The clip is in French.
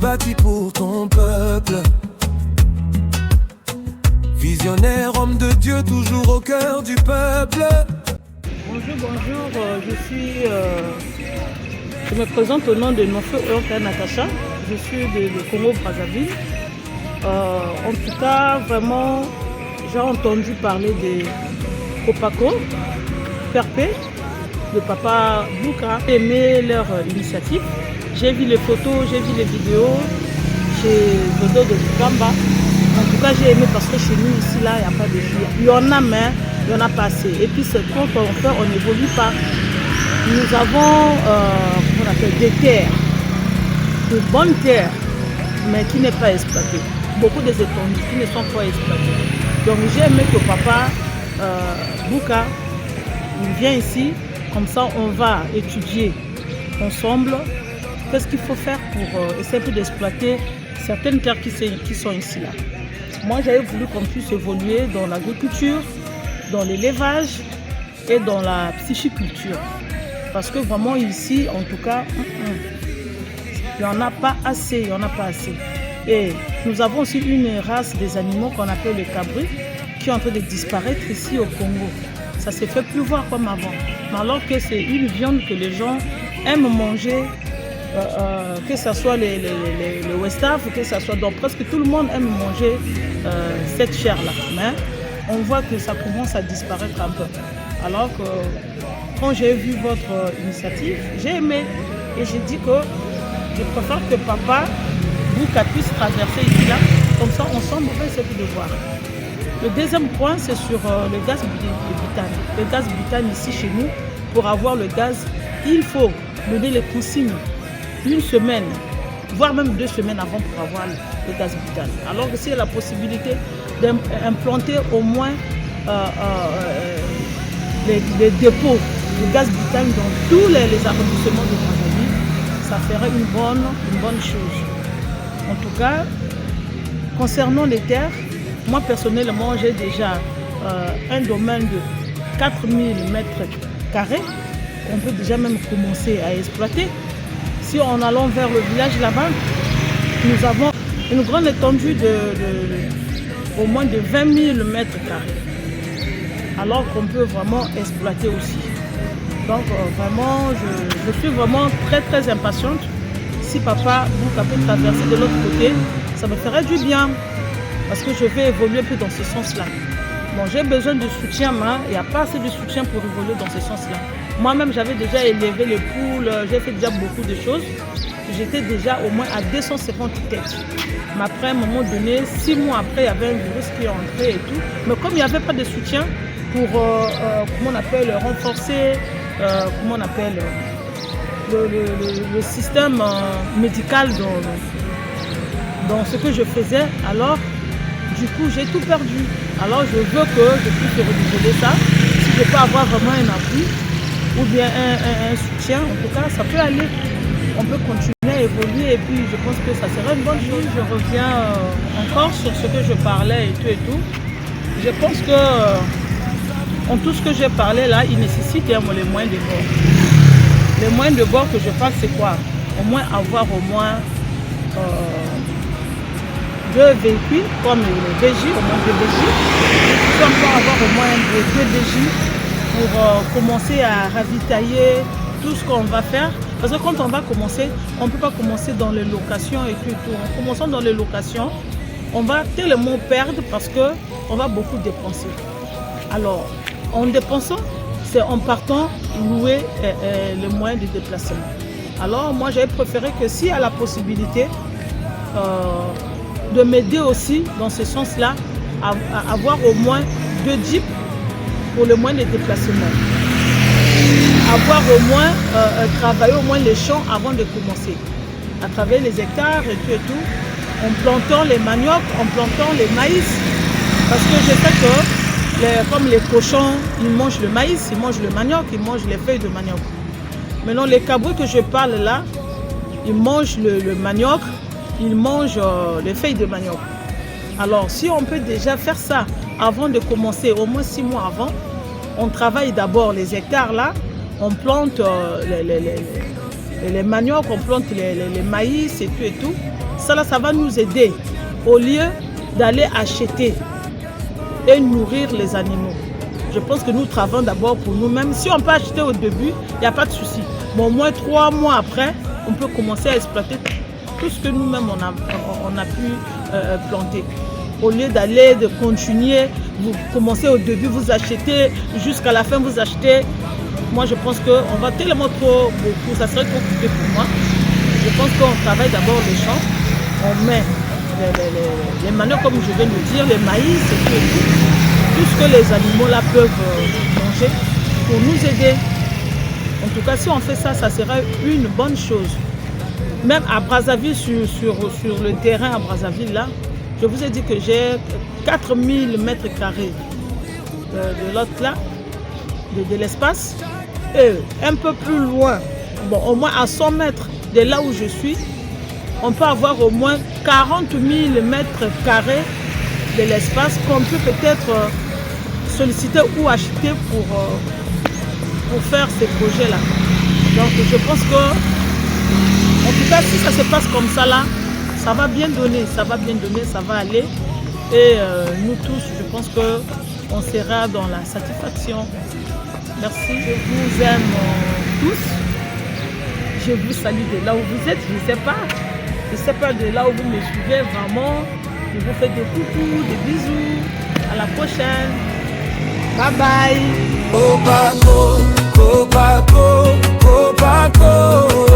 bâti pour ton peuple. Visionnaire, homme de Dieu, toujours au cœur du peuple. Bonjour, je me présente au nom de mon feu Natacha. Je suis de Congo-Brazzaville. En tout cas, vraiment, j'ai entendu parler de Copaco, Perpé, de Papa Bouka. J'ai aimé leur initiative. J'ai vu les photos, j'ai vu les vidéos chez Dodo de Kamba. En tout cas, j'ai aimé parce que chez nous, ici, là, il n'y a pas de filles. Il y en a, mais il n'y en a pas assez. Et puis, quand on fait, on n'évolue pas. Nous avons on appelle des terres, de bonnes terres, mais qui n'est pas exploitée. Beaucoup des étendues qui ne sont pas exploitées. Donc, j'ai aimé que Papa Bouka, il vient ici, comme ça, on va étudier ensemble qu'est-ce qu'il faut faire pour essayer d'exploiter certaines terres qui sont ici là. Moi, j'avais voulu qu'on puisse évoluer dans l'agriculture, dans l'élevage et dans la pisciculture. Parce que vraiment ici, en tout cas, il n'y en a pas assez, Et nous avons aussi une race des animaux qu'on appelle les cabris, qui est en train de disparaître ici au Congo. Ça ne se fait plus voir comme avant. Mais alors que c'est une viande que les gens aiment manger, que ce soit les Westaf, que ce soit donc presque tout le monde aime manger cette chair-là. Mais on voit que ça commence à disparaître un peu. Alors que quand j'ai vu votre initiative, j'ai aimé et j'ai dit que je préfère que Papa Bouka puisse traverser ici là, comme ça ensemble on va essayer de voir. Le deuxième point, c'est sur le gaz butane. Le gaz butane ici chez nous, pour avoir le gaz, il faut donner les consignes une semaine, voire même 2 semaines avant pour avoir le gaz butane. Alors que s'il y a la possibilité d'implanter au moins les dépôts de gaz butane dans tous les arrondissements de Brazzaville, ça ferait une bonne chose. En tout cas, concernant les terres, moi personnellement, j'ai déjà un domaine de 4000 m². On peut déjà même commencer à exploiter. Si en allant vers le village là-bas, nous avons une grande étendue au moins de 20 000 m². Alors qu'on peut vraiment exploiter aussi. Donc vraiment, je suis vraiment très impatiente. Si Papa Bouka peut traverser de l'autre côté, ça me ferait du bien. Parce que je vais évoluer plus dans ce sens-là. Bon, j'ai besoin de soutien, mais il n'y a pas assez de soutien pour évoluer dans ce sens-là. Moi-même, j'avais déjà élevé les poules, j'ai fait déjà beaucoup de choses. J'étais déjà au moins à 250 têtes. Mais après, à un moment donné, 6 mois après, il y avait un virus qui est entré et tout. Mais comme il n'y avait pas de soutien pour, renforcer, le système médical dans ce que je faisais, alors, du coup, j'ai tout perdu. Alors, je veux que je puisse renouveler ça. Si je peux avoir vraiment un appui ou bien un soutien, en tout cas, ça peut aller. On peut continuer à évoluer et puis je pense que ça serait une bonne chose. Je reviens encore sur ce que je parlais et tout. Je pense que en tout ce que j'ai parlé là, il nécessite les moyens de bord. Les moyens de bord que je parle, c'est quoi? Au moins avoir au moins 2 véhicules comme les BJ, au moins 2 BJ. Il faut encore avoir au moins 2 BJ pour commencer à ravitailler tout ce qu'on va faire. Parce que quand on va commencer, on ne peut pas commencer dans les locations et tout. En commençant dans les locations, on va tellement perdre parce qu'on va beaucoup dépenser. Alors, en dépensant, c'est en partant louer les moyens de déplacement. Alors, moi, j'avais préféré que s'il y a la possibilité de m'aider aussi dans ce sens-là, à avoir au moins 2 jeeps pour le moyen de déplacement. Avoir au moins, travailler au moins les champs avant de commencer. À travailler les hectares et tout, en plantant les maniocs, en plantant les maïs. Parce que je sais que, comme les cochons, ils mangent le maïs, ils mangent le manioc, ils mangent les feuilles de manioc. Maintenant, les cabris que je parle là, ils mangent le manioc, ils mangent les feuilles de manioc. Alors, si on peut déjà faire ça avant de commencer, au moins 6 mois avant, on travaille d'abord les hectares là, on plante les maniocs, on plante les maïs et tout. ça va nous aider au lieu d'aller acheter et nourrir les animaux. Je pense que nous travaillons d'abord pour nous-mêmes. Si on peut acheter au début, il n'y a pas de souci. Mais au moins 3 mois après, on peut commencer à exploiter tout ce que nous-mêmes on a pu planter. Au lieu d'aller, de continuer, vous commencez au début, vous achetez, jusqu'à la fin vous achetez. Moi je pense qu'on va tellement trop beaucoup, ça serait trop compliqué pour moi. Je pense qu'on travaille d'abord les champs, on met les maniocs comme je viens de le dire, les maïs, tout ce que les animaux là peuvent manger pour nous aider. En tout cas, si on fait ça, ça sera une bonne chose. Même à Brazzaville, sur le terrain à Brazzaville, là, je vous ai dit que j'ai 4000 mètres carrés de l'autre là, de l'espace. Et un peu plus loin, bon, au moins à 100 mètres de là où je suis, on peut avoir au moins 40 000 mètres carrés de l'espace qu'on peut peut-être solliciter ou acheter pour faire ces projets-là. Donc je pense que, en tout cas, si ça se passe comme ça là, ça va bien donner, ça va aller. Et nous tous, je pense qu'on sera dans la satisfaction. Merci, je vous aime tous. Je vous salue de là où vous êtes, je ne sais pas de là où vous me suivez vraiment. Je vous fais des coucous, des bisous. À la prochaine. Bye bye. Copaco, Copaco, Copaco.